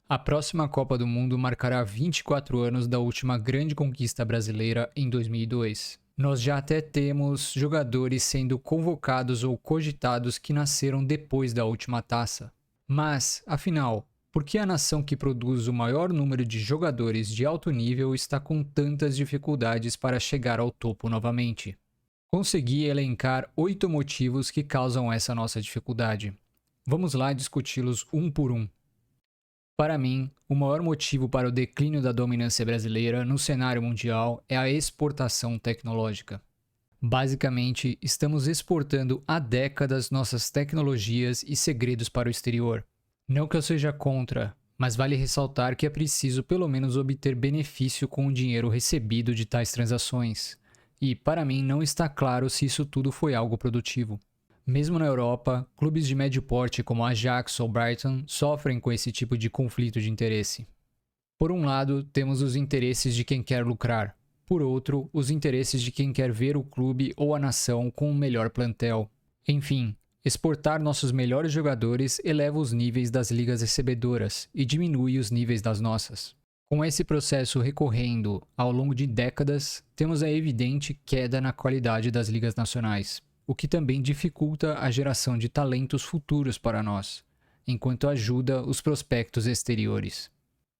A próxima Copa do Mundo marcará 24 anos da última grande conquista brasileira em 2002. Nós já até temos jogadores sendo convocados ou cogitados que nasceram depois da última taça. Mas, afinal, por que a nação que produz o maior número de jogadores de alto nível está com tantas dificuldades para chegar ao topo novamente? Consegui elencar 8 motivos que causam essa nossa dificuldade. Vamos lá discuti-los um por um. Para mim, o maior motivo para o declínio da dominância brasileira no cenário mundial é a exportação tecnológica. Basicamente, estamos exportando há décadas nossas tecnologias e segredos para o exterior. Não que eu seja contra, mas vale ressaltar que é preciso pelo menos obter benefício com o dinheiro recebido de tais transações. E, para mim, não está claro se isso tudo foi algo produtivo. Mesmo na Europa, clubes de médio porte como Ajax ou Brighton sofrem com esse tipo de conflito de interesse. Por um lado, temos os interesses de quem quer lucrar. Por outro, os interesses de quem quer ver o clube ou a nação com um melhor plantel. Enfim, exportar nossos melhores jogadores eleva os níveis das ligas recebedoras e diminui os níveis das nossas. Com esse processo recorrendo ao longo de décadas, temos a evidente queda na qualidade das ligas nacionais, o que também dificulta a geração de talentos futuros para nós, enquanto ajuda os prospectos exteriores.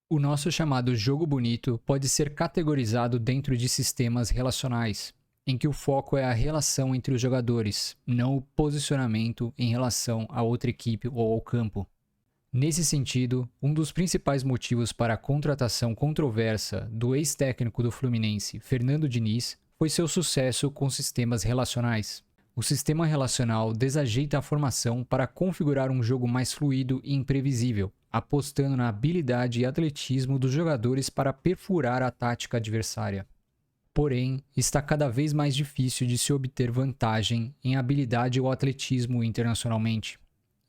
O nosso chamado jogo bonito pode ser categorizado dentro de sistemas relacionais, em que o foco é a relação entre os jogadores, não o posicionamento em relação a outra equipe ou ao campo. Nesse sentido, um dos principais motivos para a contratação controversa do ex-técnico do Fluminense, Fernando Diniz, foi seu sucesso com sistemas relacionais. O sistema relacional desajeita a formação para configurar um jogo mais fluido e imprevisível, apostando na habilidade e atletismo dos jogadores para perfurar a tática adversária. Porém, está cada vez mais difícil de se obter vantagem em habilidade ou atletismo internacionalmente.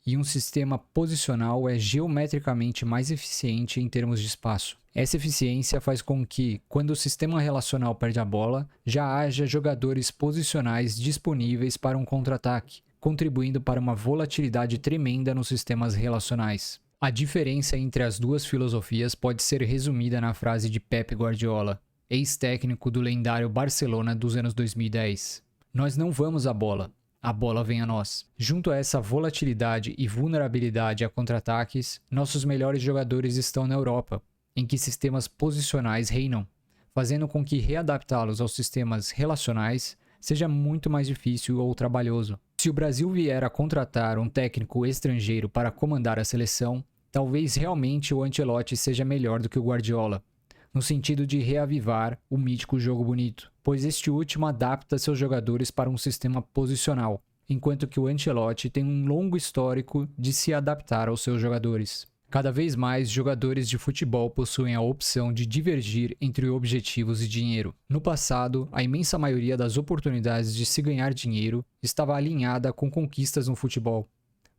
E um sistema posicional é geometricamente mais eficiente em termos de espaço. Essa eficiência faz com que, quando o sistema relacional perde a bola, já haja jogadores posicionais disponíveis para um contra-ataque, contribuindo para uma volatilidade tremenda nos sistemas relacionais. A diferença entre as duas filosofias pode ser resumida na frase de Pep Guardiola, ex-técnico do lendário Barcelona dos anos 2010. Nós não vamos à bola. A bola vem a nós. Junto a essa volatilidade e vulnerabilidade a contra-ataques, nossos melhores jogadores estão na Europa, em que sistemas posicionais reinam, fazendo com que readaptá-los aos sistemas relacionais seja muito mais difícil ou trabalhoso. Se o Brasil vier a contratar um técnico estrangeiro para comandar a seleção, talvez realmente o Ancelotti seja melhor do que o Guardiola, no sentido de reavivar o mítico jogo bonito, pois este último adapta seus jogadores para um sistema posicional, enquanto que o Ancelotti tem um longo histórico de se adaptar aos seus jogadores. Cada vez mais, jogadores de futebol possuem a opção de divergir entre objetivos e dinheiro. No passado, a imensa maioria das oportunidades de se ganhar dinheiro estava alinhada com conquistas no futebol.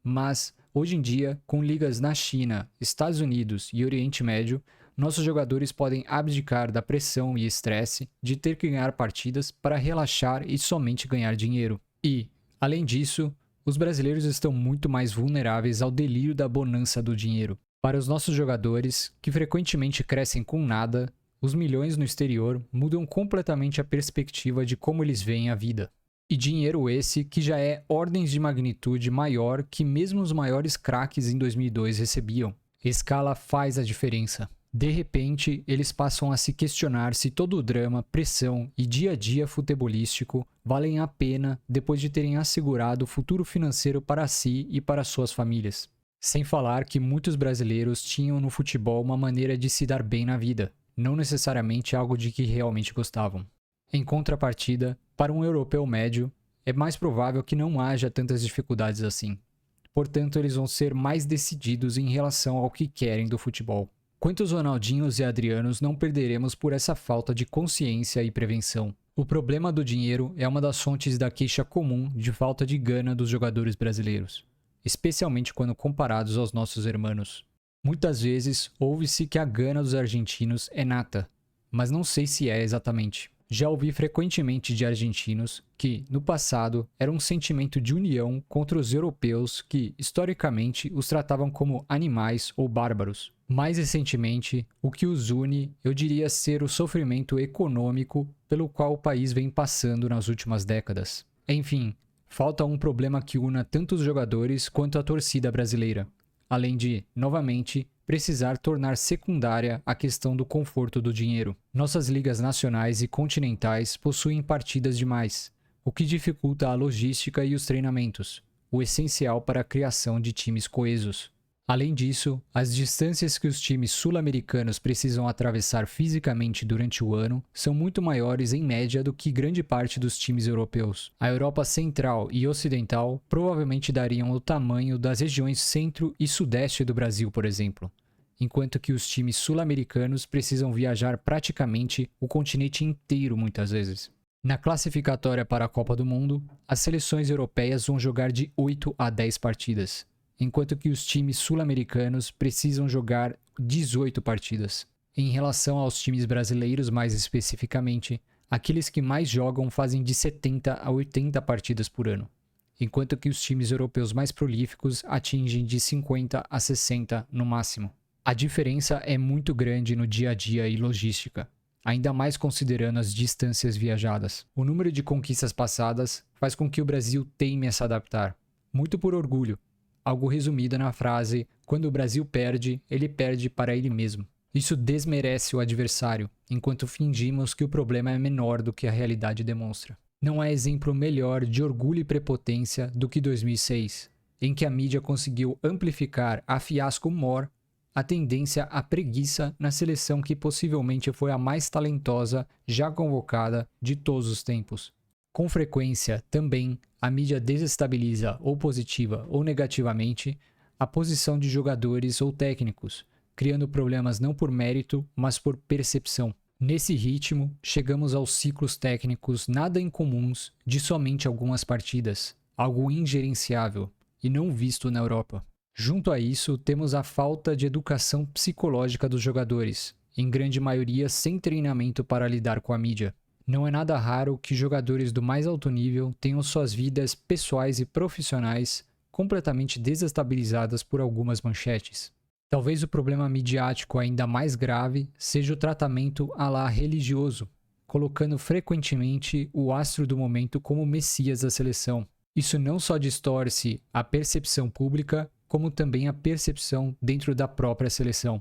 Mas, hoje em dia, com ligas na China, Estados Unidos e Oriente Médio, nossos jogadores podem abdicar da pressão e estresse de ter que ganhar partidas para relaxar e somente ganhar dinheiro. E, além disso, os brasileiros estão muito mais vulneráveis ao delírio da bonança do dinheiro. Para os nossos jogadores, que frequentemente crescem com nada, os milhões no exterior mudam completamente a perspectiva de como eles veem a vida. E dinheiro esse que já é ordens de magnitude maior que mesmo os maiores craques em 2002 recebiam. Escala faz a diferença. De repente, eles passam a se questionar se todo o drama, pressão e dia a dia futebolístico valem a pena depois de terem assegurado o futuro financeiro para si e para suas famílias. Sem falar que muitos brasileiros tinham no futebol uma maneira de se dar bem na vida, não necessariamente algo de que realmente gostavam. Em contrapartida, para um europeu médio, é mais provável que não haja tantas dificuldades assim. Portanto, eles vão ser mais decididos em relação ao que querem do futebol. Quantos Ronaldinhos e Adrianos não perderemos por essa falta de consciência e prevenção? O problema do dinheiro é uma das fontes da queixa comum de falta de gana dos jogadores brasileiros, especialmente quando comparados aos nossos irmãos. Muitas vezes ouve-se que a gana dos argentinos é nata, mas não sei se é exatamente. Já ouvi frequentemente de argentinos que, no passado, era um sentimento de união contra os europeus que, historicamente, os tratavam como animais ou bárbaros. Mais recentemente, o que os une, eu diria ser o sofrimento econômico pelo qual o país vem passando nas últimas décadas. Enfim, falta um problema que una tanto os jogadores quanto a torcida brasileira, além de, novamente, precisar tornar secundária a questão do conforto do dinheiro. Nossas ligas nacionais e continentais possuem partidas demais, o que dificulta a logística e os treinamentos, o essencial para a criação de times coesos. Além disso, as distâncias que os times sul-americanos precisam atravessar fisicamente durante o ano são muito maiores em média do que grande parte dos times europeus. A Europa Central e Ocidental provavelmente dariam o tamanho das regiões centro e sudeste do Brasil, por exemplo, enquanto que os times sul-americanos precisam viajar praticamente o continente inteiro muitas vezes. Na classificatória para a Copa do Mundo, as seleções europeias vão jogar de 8 a 10 partidas, enquanto que os times sul-americanos precisam jogar 18 partidas. Em relação aos times brasileiros, mais especificamente, aqueles que mais jogam fazem de 70 a 80 partidas por ano, enquanto que os times europeus mais prolíficos atingem de 50 a 60 no máximo. A diferença é muito grande no dia a dia e logística, ainda mais considerando as distâncias viajadas. O número de conquistas passadas faz com que o Brasil teime a se adaptar, muito por orgulho, algo resumido na frase: quando o Brasil perde, ele perde para ele mesmo. Isso desmerece o adversário, enquanto fingimos que o problema é menor do que a realidade demonstra. Não há exemplo melhor de orgulho e prepotência do que 2006, em que a mídia conseguiu amplificar a fiasco mor a tendência à preguiça na seleção que possivelmente foi a mais talentosa já convocada de todos os tempos. Com frequência, também, a mídia desestabiliza ou positiva ou negativamente a posição de jogadores ou técnicos, criando problemas não por mérito, mas por percepção. Nesse ritmo, chegamos aos ciclos técnicos nada incomuns de somente algumas partidas, algo ingerenciável e não visto na Europa. Junto a isso, temos a falta de educação psicológica dos jogadores, em grande maioria sem treinamento para lidar com a mídia. Não é nada raro que jogadores do mais alto nível tenham suas vidas pessoais e profissionais completamente desestabilizadas por algumas manchetes. Talvez o problema midiático ainda mais grave seja o tratamento à la religioso, colocando frequentemente o astro do momento como o messias da seleção. Isso não só distorce a percepção pública, como também a percepção dentro da própria seleção.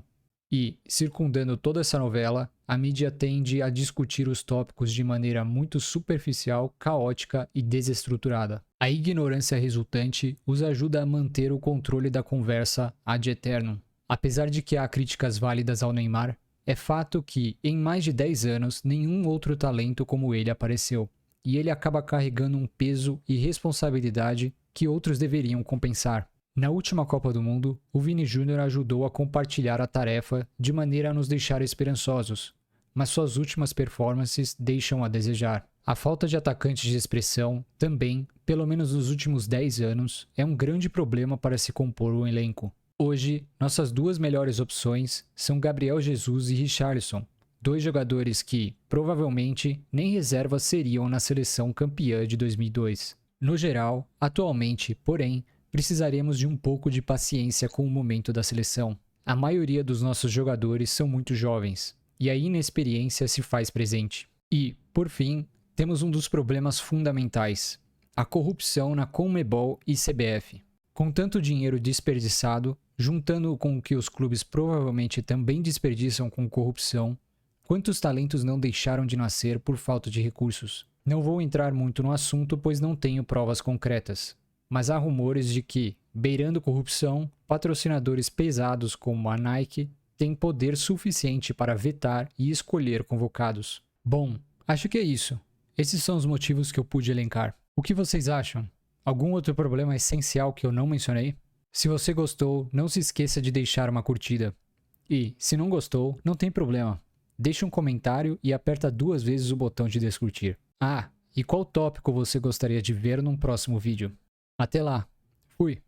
E, circundando toda essa novela, a mídia tende a discutir os tópicos de maneira muito superficial, caótica e desestruturada. A ignorância resultante os ajuda a manter o controle da conversa ad eternum. Apesar de que há críticas válidas ao Neymar, é fato que, em mais de 10 anos, nenhum outro talento como ele apareceu, e ele acaba carregando um peso e responsabilidade que outros deveriam compensar. Na última Copa do Mundo, o Vini Júnior ajudou a compartilhar a tarefa de maneira a nos deixar esperançosos, mas suas últimas performances deixam a desejar. A falta de atacantes de expressão também, pelo menos nos últimos 10 anos, é um grande problema para se compor um elenco. Hoje, nossas duas melhores opções são Gabriel Jesus e Richarlison, dois jogadores que, provavelmente, nem reservas seriam na seleção campeã de 2002. No geral, atualmente, porém, precisaremos de um pouco de paciência com o momento da seleção. A maioria dos nossos jogadores são muito jovens, e a inexperiência se faz presente. E, por fim, temos um dos problemas fundamentais: a corrupção na Conmebol e CBF. Com tanto dinheiro desperdiçado, juntando com o que os clubes provavelmente também desperdiçam com corrupção, quantos talentos não deixaram de nascer por falta de recursos? Não vou entrar muito no assunto, pois não tenho provas concretas. Mas há rumores de que, beirando corrupção, patrocinadores pesados como a Nike têm poder suficiente para vetar e escolher convocados. Bom, acho que é isso. Esses são os motivos que eu pude elencar. O que vocês acham? Algum outro problema essencial que eu não mencionei? Se você gostou, não se esqueça de deixar uma curtida. E, se não gostou, não tem problema. Deixe um comentário e aperta 2 vezes o botão de descurtir. Ah, e qual tópico você gostaria de ver num próximo vídeo? Até lá. Fui.